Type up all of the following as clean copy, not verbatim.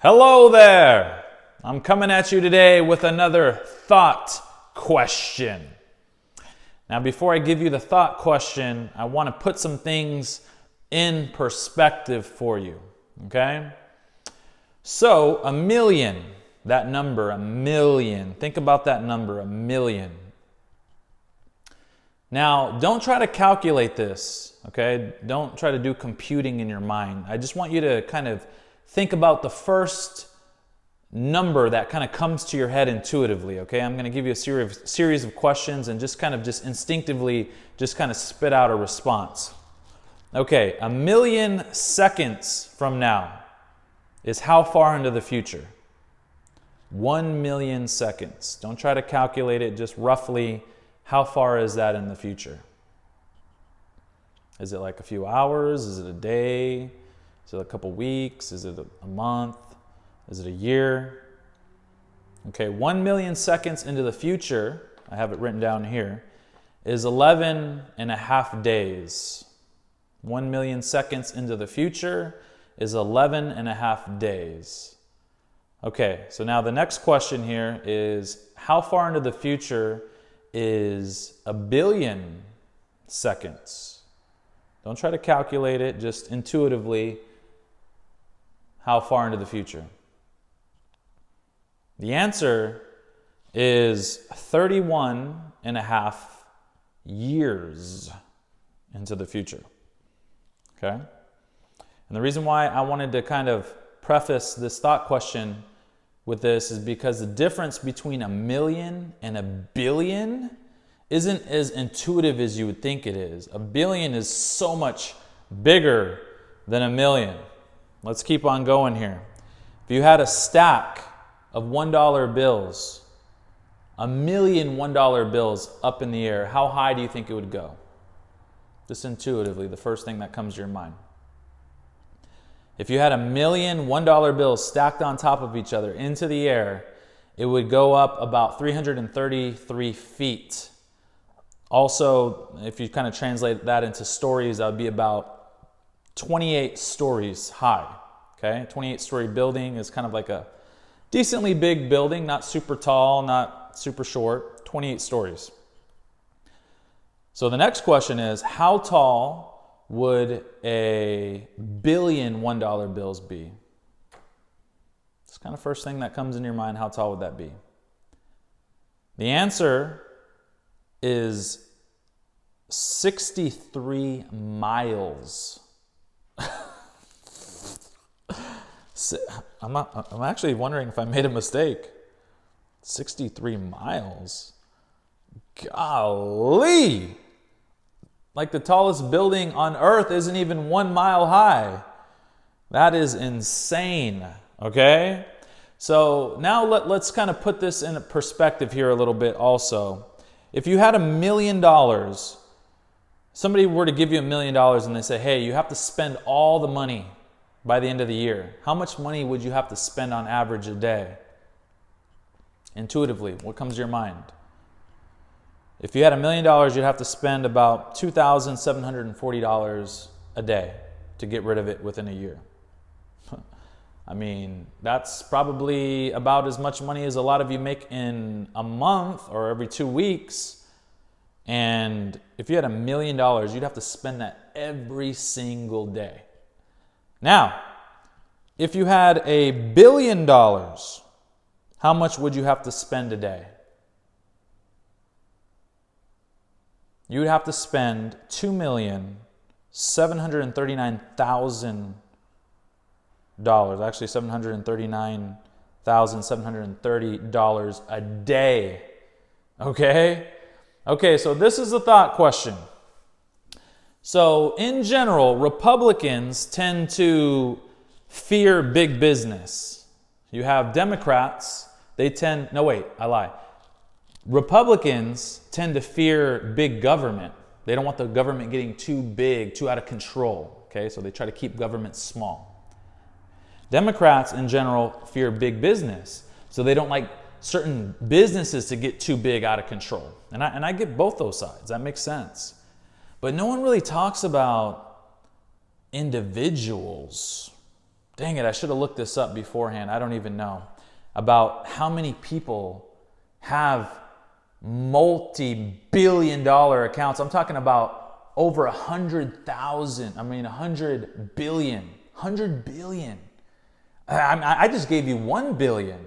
Hello there! I'm coming at you today with another thought question. Now, before I give you the thought question, I want to put some things in perspective for you, okay? So, a million, that number, a million. Think about that number, a million. Now, don't try to calculate this, okay? Don't try to do computing in your mind. I just want you to kind of think about the first number that kind of comes to your head intuitively, okay? I'm going to give you a series of questions and just instinctively just kind of spit out a response. Okay, 1,000,000 seconds from now is how far into the future? 1,000,000 seconds. Don't try to calculate it, just roughly how far is that in the future? Is it like a few hours? Is it a day? Is it a couple weeks? Is it a month? Is it a year? Okay, 1,000,000 seconds into the future, I have it written down here, is 11 and a half days. 1,000,000 seconds into the future is 11 and a half days. Okay, so now the next question here is, how far into the future is 1,000,000,000 seconds? Don't try to calculate it, just intuitively, how far into the future? The answer is 31 and a half years into the future. Okay? And the reason why I wanted to kind of preface this thought question with this is because the difference between 1,000,000 and 1,000,000,000 isn't as intuitive as you would think it is. 1,000,000,000 is so much bigger than 1,000,000. Let's keep on going here. If you had a stack of $1 bills, 1,000,000 $1 bills up in the air, how high do you think it would go? Just intuitively, the first thing that comes to your mind. If you had 1,000,000 $1 bills stacked on top of each other into the air, it would go up about 333 feet. Also, if you kind of translate that into stories, that would be about 28 stories high, okay? 28-story building is kind of like a decently big building, not super tall, not super short, 28 stories. So the next question is, how tall would 1,000,000,000 $1 bills be? It's kind of first thing that comes in your mind, how tall would that be? The answer is 63 miles. I'm actually wondering if I made a mistake. 63 miles. Golly! Like the tallest building on earth isn't even 1 mile high. That is insane, okay? So now let's kind of put this in perspective here a little bit also. If you had $1,000,000, somebody were to give you $1,000,000 and they say, hey, you have to spend all the money by the end of the year. How much money would you have to spend on average a day? Intuitively, what comes to your mind? If you had $1,000,000, you'd have to spend about $2,740 a day to get rid of it within a year. I mean, that's probably about as much money as a lot of you make in a month or every 2 weeks. And if you had $1,000,000, you'd have to spend that every single day. Now, if you had $1,000,000,000, how much would you have to spend a day? You would have to spend $2,739,000, actually $739,730 a day. Okay? Okay, so this is the thought question. So in general, Republicans tend to fear big business. You have Democrats, Republicans tend to fear big government. They don't want the government getting too big, too out of control. Okay, so they try to keep government small. Democrats in general fear big business. So they don't like certain businesses to get too big, out of control. And I get both those sides. That makes sense. But no one really talks about individuals. dang it, I should have looked this up beforehand. I don't even know about how many people have multi-billion-dollar accounts. I'm talking about over 100,000. 100 billion. 100 billion. I just gave you 1 billion.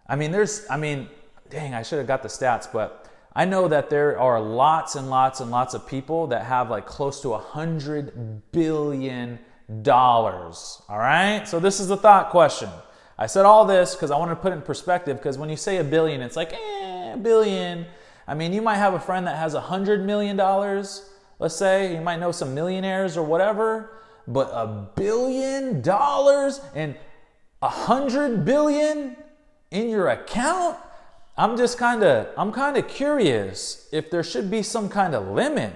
Dang, I should have got the stats, but I know that there are lots and lots and lots of people that have like close to $100 billion. All right? So this is the thought question. I said all this because I want to put it in perspective, because when you say a billion, it's like, a billion. You might have a friend that has $100 million, let's say. You might know some millionaires or whatever, but $1 billion and 100 billion in your account? I'm kind of curious if there should be some kind of limit.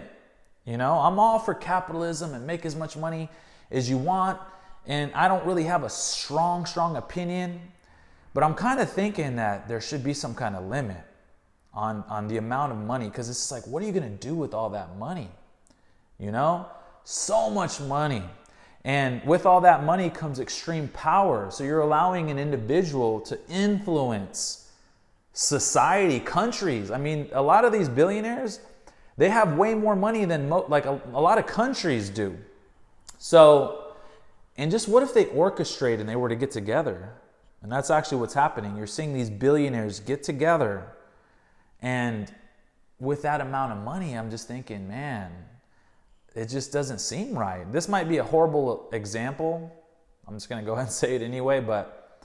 I'm all for capitalism and make as much money as you want, and I don't really have a strong opinion, but I'm kind of thinking that there should be some kind of limit on the amount of money, because it's like, what are you going to do with all that money? So much money. And with all that money comes extreme power. So you're allowing an individual to influence society, countries. A lot of these billionaires, they have way more money than a lot of countries do. So, and just what if they orchestrate and they were to get together? And that's actually what's happening. You're seeing these billionaires get together, and with that amount of money, I'm just thinking, man, it just doesn't seem right. This might be a horrible example. I'm just going to go ahead and say it anyway, but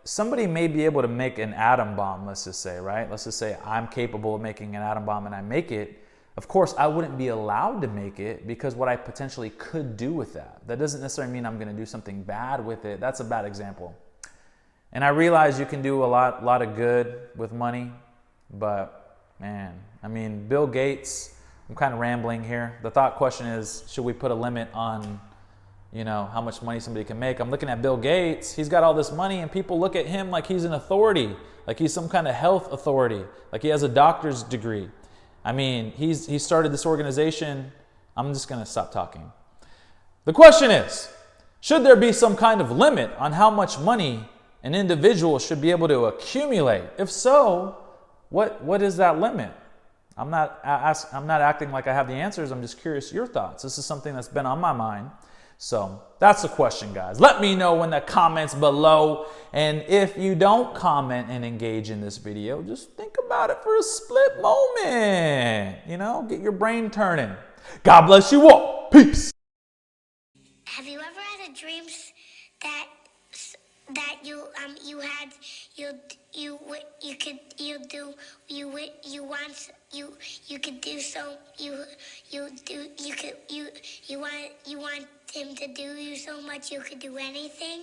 somebody may be able to make an atom bomb, let's just say, right? Let's just say I'm capable of making an atom bomb and I make it. Of course, I wouldn't be allowed to make it because what I potentially could do with that. That doesn't necessarily mean I'm going to do something bad with it. That's a bad example. And I realize you can do a lot of good with money, but man, Bill Gates, I'm kind of rambling here. The thought question is, should we put a limit on, how much money somebody can make? I'm looking at Bill Gates. He's got all this money, and people look at him like he's an authority, like he's some kind of health authority, like he has a doctor's degree. He started this organization. I'm just going to stop talking. The question is, should there be some kind of limit on how much money an individual should be able to accumulate? If so, what is that limit? I'm not acting like I have the answers. I'm just curious your thoughts. This is something that's been on my mind. So that's the question, guys. Let me know in the comments below. And if you don't comment and engage in this video, just think about it for a split moment. Get your brain turning. God bless you all. Peace. Have you ever had a dream that you want him to do you so much you could do anything?